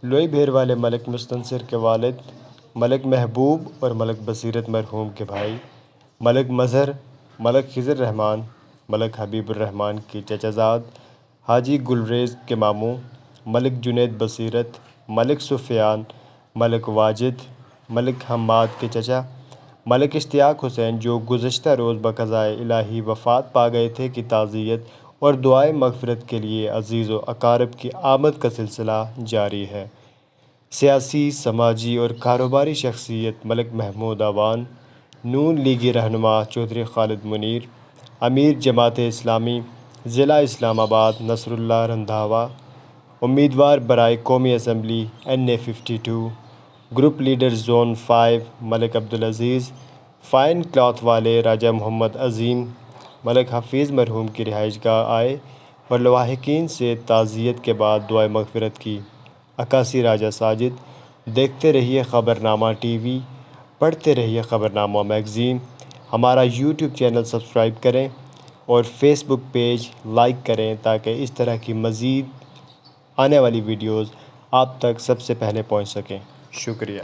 لوئی بھیر والے ملک مستنصر کے والد، ملک محبوب اور ملک بصیرت مرحوم کے بھائی، ملک مظہر، ملک خضر رحمان، ملک حبیب الرحمان کے چچا زاد، حاجی گلریز کے ماموں، ملک جنید بصیرت، ملک سفیان، ملک واجد، ملک حماد کے چچا، ملک اشتیاق حسین جو گزشتہ روز بقضائے الہی وفات پا گئے تھے کی تعزیت اور دعائے مغفرت کے لیے عزیز و اقارب کی آمد کا سلسلہ جاری ہے۔ سیاسی، سماجی اور کاروباری شخصیت ملک محمود اعوان، نون لیگی رہنما چودھری خالد منیر، امیر جماعت اسلامی ضلع اسلام آباد نصر اللہ رندھاوا، امیدوار برائے قومی assembly NA-52، group leader zone 5 ملک عبدالعزیز، فائن کلاتھ والے راجہ محمد عظیم، ملک حفیظ مرحوم کی رہائش گاہ آئے اور لواحقین سے تعزیت کے بعد دعائے مغفرت کی۔ عکاسی راجہ ساجد۔ دیکھتے رہیے خبرنامہ TV، پڑھتے رہیے خبرنامہ میگزین۔ ہمارا YouTube چینل سبسکرائب کریں اور Facebook پیج لائک کریں تاکہ اس طرح کی مزید آنے والی ویڈیوز آپ تک سب سے پہلے پہنچ سکیں۔ شکریہ۔